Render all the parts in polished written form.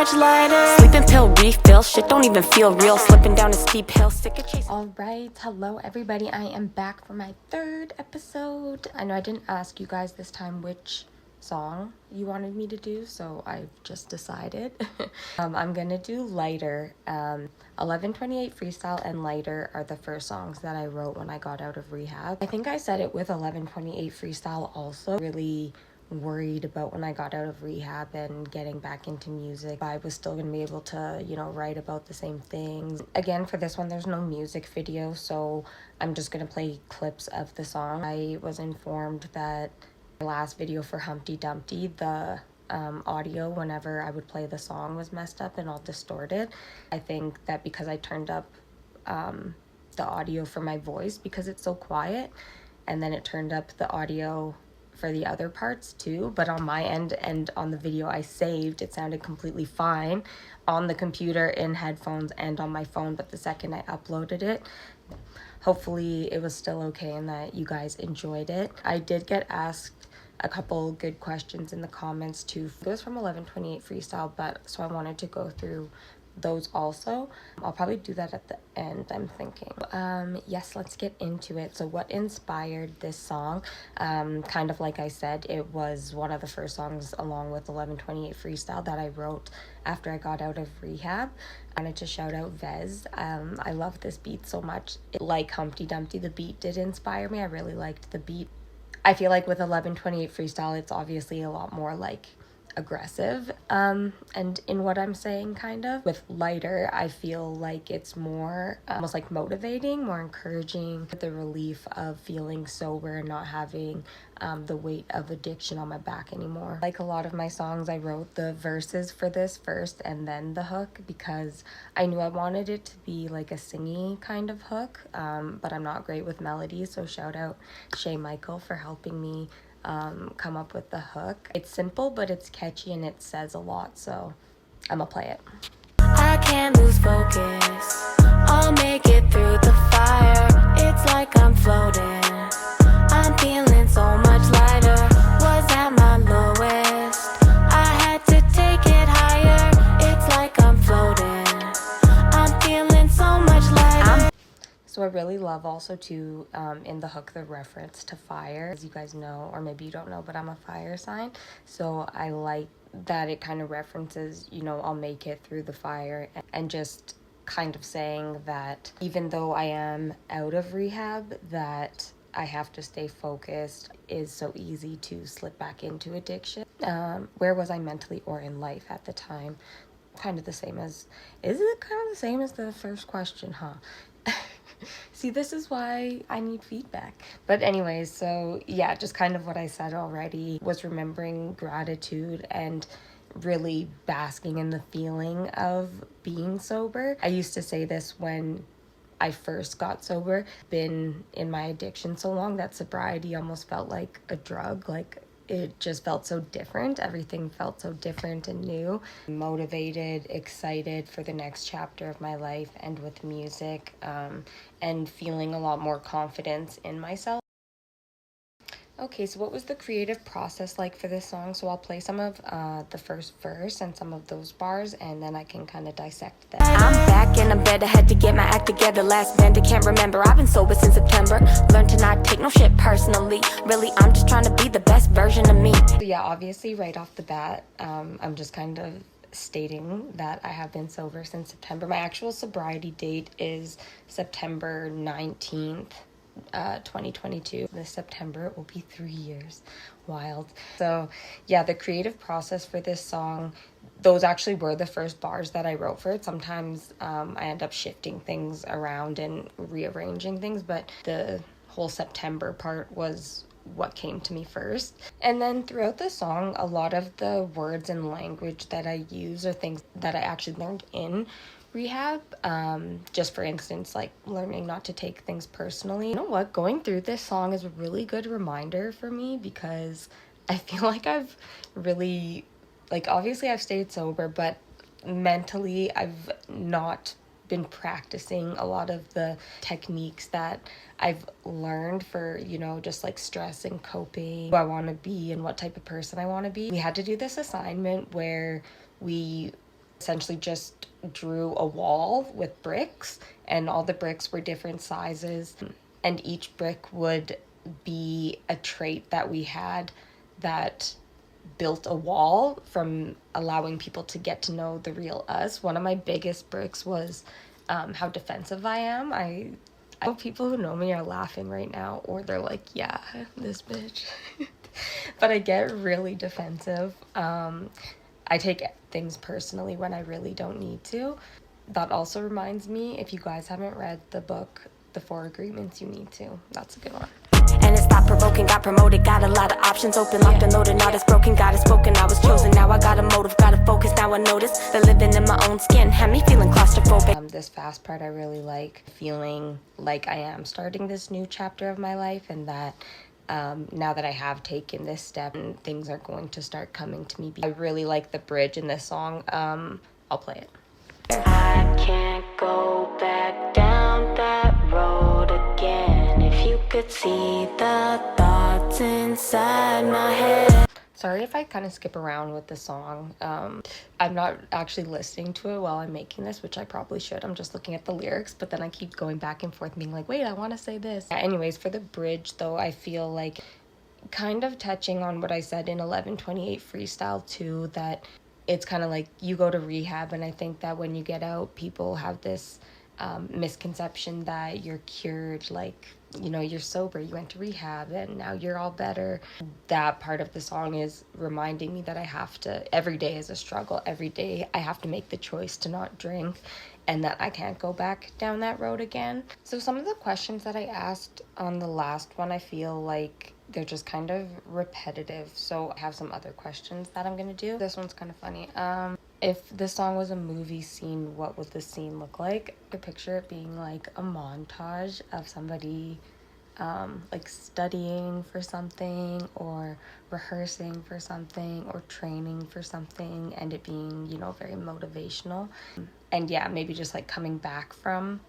much lighter. Sleeping pill refill, shit don't even feel real. Slipping down a steep hill, sick of chasing. Alright, hello everybody. I am back for my third episode. I know I didn't ask you guys this time which song you wanted me to do, so I've just decided. I'm gonna do Lighter. 1128 Freestyle and Lighter are the first songs that I wrote when I got out of rehab. I think I said it with 1128 Freestyle also. Really worried about when I got out of rehab and getting back into music, I was still gonna be able to, write about the same things. Again, for this one, there's no music video, so I'm just gonna play clips of the song. I was informed that my last video for Humpty Dumpty, the audio whenever I would play the song was messed up and all distorted. I think that because I turned up the audio for my voice because it's so quiet, and then it turned up the audio for the other parts too, but on my end and on the video I saved, it sounded completely fine on the computer, in headphones, and on my phone. But the second I uploaded it, hopefully it was still okay and that you guys enjoyed it. I did get asked a couple good questions in the comments too. It was from 1128 Freestyle, but so I wanted to go through those also. I'll probably do that at the end, I'm thinking. Yes, let's get into it. So what inspired this song? Kind of like I said, it was one of the first songs along with 1128 Freestyle that I wrote after I got out of rehab. I wanted to shout out Vez. I love this beat so much. Like Humpty Dumpty, the beat did inspire me. I really liked the beat. I feel like with 1128 Freestyle, it's obviously a lot more like aggressive and in what I'm saying, kind of. With Lighter, I feel like it's more almost like motivating, more encouraging, the relief of feeling sober and not having the weight of addiction on my back anymore. Like a lot of my songs, I wrote the verses for this first and then the hook because I knew I wanted it to be like a singy kind of hook, but I'm not great with melodies, so shout out Shay Michael for helping me come up with the hook. It's simple, but it's catchy and it says a lot, so I'm gonna play it. I can't lose focus, I'll make it through the fire. It's like I'm floating, I'm feeling so much lighter. Was at my lowest, I had to take it higher. It's like I'm floating, I'm feeling so much lighter. So I really love also to, in the hook, the reference to fire. As you guys know, or maybe you don't know, but I'm a fire sign. So I like that it kind of references, I'll make it through the fire, and just kind of saying that even though I am out of rehab, that I have to stay focused. Is so easy to slip back into addiction. Where was I mentally or in life at the time? Kind of the same as, is it kind of the same as the first question, huh? See, this is why I need feedback. But anyways, so yeah, just kind of what I said already, was remembering gratitude and really basking in the feeling of being sober. I used to say this when I first got sober. Been in my addiction so long that sobriety almost felt like a drug. Like, it just felt so different. Everything felt so different and new. Motivated, excited for the next chapter of my life, and with music, and feeling a lot more confidence in myself. Okay, so what was the creative process like for this song? So I'll play some of the first verse and some of those bars, and then I can kind of dissect them. I'm back in the bed, I had to get my act together. Last bender, can't remember, I've been sober since September. Learned to not take no shit personally. Really, I'm just trying to be the best version of me. So yeah, obviously right off the bat, I'm just kind of stating that I have been sober since September. My actual sobriety date is September 19th. 2022. This September it will be 3 years. Wild. So yeah, the creative process for this song, those actually were the first bars that I wrote for it. Sometimes I end up shifting things around and rearranging things, but the whole September part was what came to me first. And then throughout the song, a lot of the words and language that I use are things that I actually learned in rehab. Just for instance, like learning not to take things personally. You know what? Going through this song is a really good reminder for me, because I feel like I've really, like, obviously I've stayed sober, but mentally I've not been practicing a lot of the techniques that I've learned for, just like stress and coping, who I want to be and what type of person I want to be. We had to do this assignment where we essentially just drew a wall with bricks, and all the bricks were different sizes, and each brick would be a trait that we had that built a wall from allowing people to get to know the real us. One of my biggest bricks was how defensive I am. I know people who know me are laughing right now, or they're like, yeah, this bitch. But I get really defensive. I take things personally when I really don't need to. That also reminds me, if you guys haven't read the book, The Four Agreements, you need to. That's a good one. And it's thought provoking, got promoted, got a lot of options open, locked and loaded, not as broken, got it spoken, I was chosen, now I got a motive, got to focus, now I notice that living in my own skin had me feeling claustrophobic. This fast part I really like, feeling like I am starting this new chapter of my life, and that now that I have taken this step, things are going to start coming to me. I really like the bridge in this song. I'll play it. I can't go back down that road again. If you could see the thoughts inside my head. Sorry if I kind of skip around with the song. I'm not actually listening to it while I'm making this, which I probably should. I'm just looking at the lyrics, but then I keep going back and forth being like, wait, I want to say this. Anyways, for the bridge though, I feel like kind of touching on what I said in 1128 freestyle too, that it's kind of like you go to rehab, and I think that when you get out, people have this misconception that you're cured, like, you know, you're sober, you went to rehab and now you're all better. That part of the song is reminding me that I have to, every day is a struggle, every day I have to make the choice to not drink, and that I can't go back down that road again. So some of the questions that I asked on the last one, I feel like they're just kind of repetitive, so I have some other questions that I'm gonna do. This one's kind of funny. If this song was a movie scene, what would the scene look like? I picture it being like a montage of somebody like studying for something, or rehearsing for something, or training for something, and it being, you know, very motivational. And yeah, maybe just like coming back from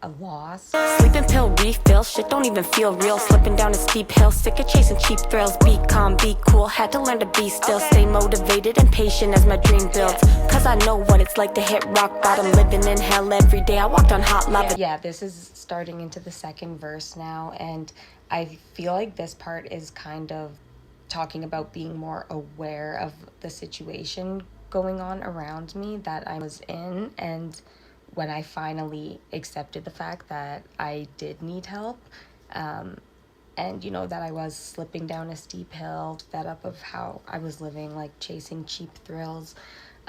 a loss. Sleeping pill refill, shit don't even feel real. Slipping down a steep hill, sick of chasing cheap thrills. Be calm, be cool, had to learn to be still. Stay motivated and patient as my dream builds. Cause I know what it's like to hit rock bottom. Living in hell every day, I walked on hot lava. Yeah, this is starting into the second verse now, and I feel like this part is kind of talking about being more aware of the situation going on around me that I was in, and when I finally accepted the fact that I did need help, and, you know, that I was slipping down a steep hill, fed up of how I was living, like chasing cheap thrills.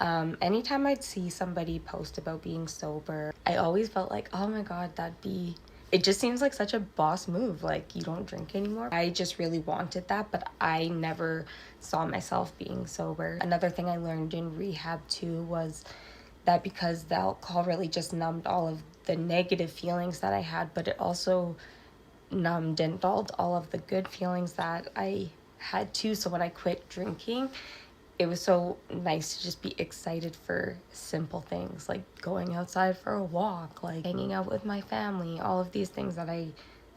Anytime I'd see somebody post about being sober, I always felt like, oh my God, it just seems like such a boss move, like you don't drink anymore. I just really wanted that, but I never saw myself being sober. Another thing I learned in rehab too was that because the alcohol really just numbed all of the negative feelings that I had, but it also numbed and dulled all of the good feelings that I had too. So when I quit drinking, it was so nice to just be excited for simple things, like going outside for a walk, like hanging out with my family, all of these things that I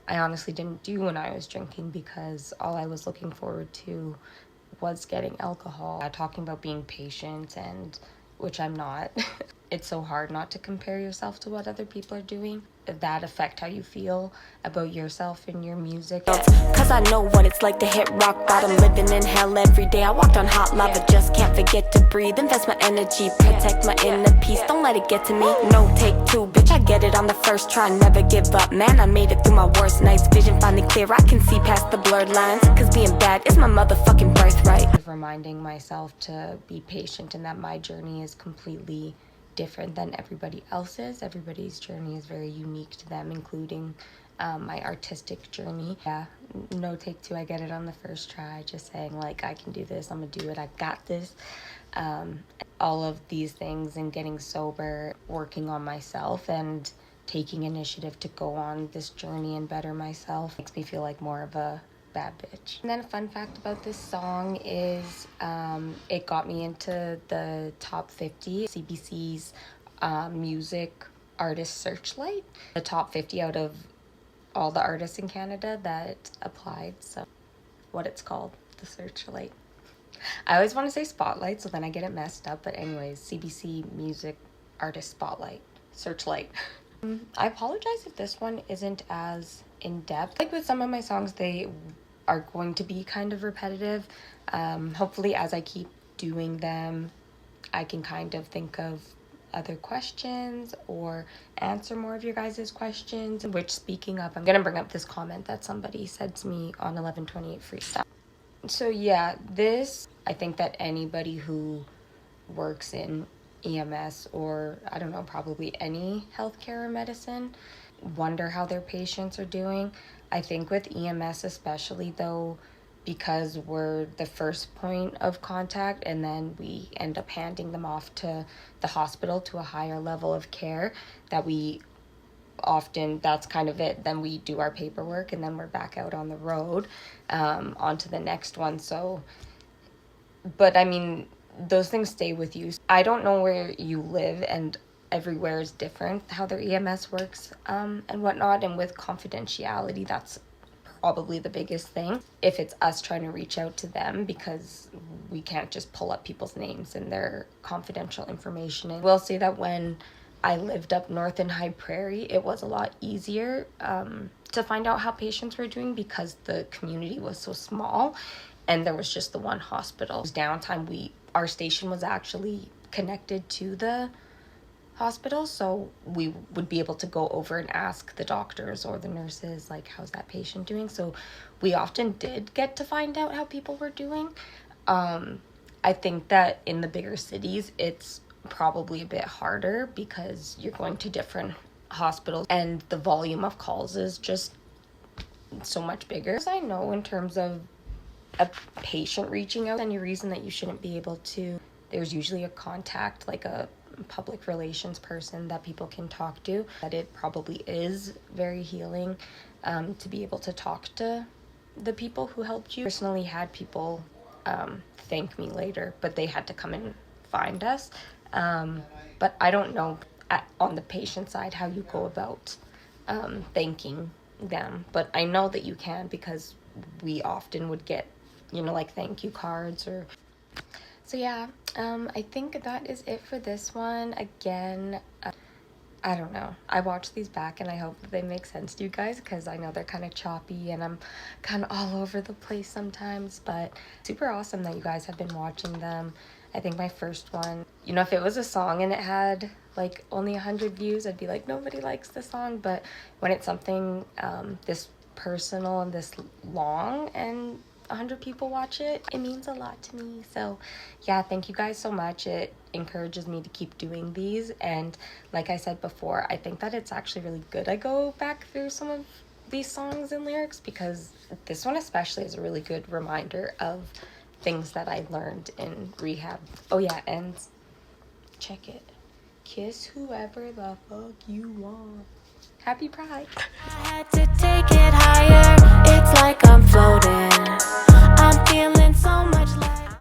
honestly didn't do when I was drinking, because all I was looking forward to was getting alcohol. Talking about being patient, and which I'm not. It's so hard not to compare yourself to what other people are doing. That affect how you feel about yourself and your music. Cause I know what it's like to hit rock bottom. Living in hell every day, I walked on hot lava. Just can't forget to breathe, invest my energy, protect my inner peace, don't let it get to me. No take two, bitch, I get it on the first try. Never give up, man, I made it through my worst nights. Vision finally clear, I can see past the blurred lines. Cause being bad is my motherfucking birthright. Reminding myself to be patient, and that my journey is completely different than everybody else's. Everybody's journey is very unique to them, including my artistic journey. Yeah, no take two, I get it on the first try. Just saying, like, I can do this, I'm gonna do it, I got this. All of these things, and getting sober, working on myself, and taking initiative to go on this journey and better myself makes me feel like more of a bad bitch. And then a fun fact about this song is it got me into the top 50 CBC's music artist searchlight, the top 50 out of all the artists in Canada that applied. So what it's called, the searchlight. I always want to say Spotlight, so then I get it messed up. But anyways, CBC Music Artist Spotlight. Searchlight. I apologize if this one isn't as in-depth. Like with some of my songs, they are going to be kind of repetitive. Hopefully as I keep doing them, I can kind of think of other questions or answer more of your guys' questions. Which, speaking of, I'm gonna bring up this comment that somebody said to me on 11/28 freestyle. So yeah, this, I think that anybody who works in EMS or I don't know, probably any healthcare or medicine, wonder how their patients are doing. I think with EMS especially though, because we're the first point of contact and then we end up handing them off to the hospital to a higher level of care, that we often, that's kind of it. Then we do our paperwork and then we're back out on the road, on to the next one. So, but I mean, those things stay with you. I don't know where you live, and everywhere is different how their EMS works, and whatnot. And with confidentiality, that's probably the biggest thing. If it's us trying to reach out to them, because we can't just pull up people's names and their confidential information. And we'll say that when I lived up north in High Prairie, it was a lot easier to find out how patients were doing because the community was so small and there was just the one hospital. Downtime, our station was actually connected to the hospital, so we would be able to go over and ask the doctors or the nurses, like, how's that patient doing? So we often did get to find out how people were doing. I think that in the bigger cities, it's probably a bit harder because you're going to different hospitals and the volume of calls is just so much bigger. As I know, in terms of a patient reaching out, any reason that you shouldn't be able to, there's usually a contact, like a public relations person that people can talk to. That it probably is very healing to be able to talk to the people who helped you. Personally had people thank me later, but they had to come and find us. But I don't know on the patient side how you go about thanking them, but I know that you can because we often would get, like thank you cards or. So yeah, I think that is it for this one. Again, I don't know. I watch these back and I hope that they make sense to you guys because I know they're kind of choppy and I'm kind of all over the place sometimes, but super awesome that you guys have been watching them. I think my first one, if it was a song and it had like only 100 views, I'd be like, nobody likes the song. But when it's something this personal and this long and 100 people watch it, it means a lot to me. So yeah, thank you guys so much. It encourages me to keep doing these, and like I said before, I think that it's actually really good I go back through some of these songs and lyrics because this one especially is a really good reminder of things that I learned in rehab. Oh yeah, and check it, kiss whoever the fuck you want. Happy Pride. I had to take it higher, it's like I'm floating.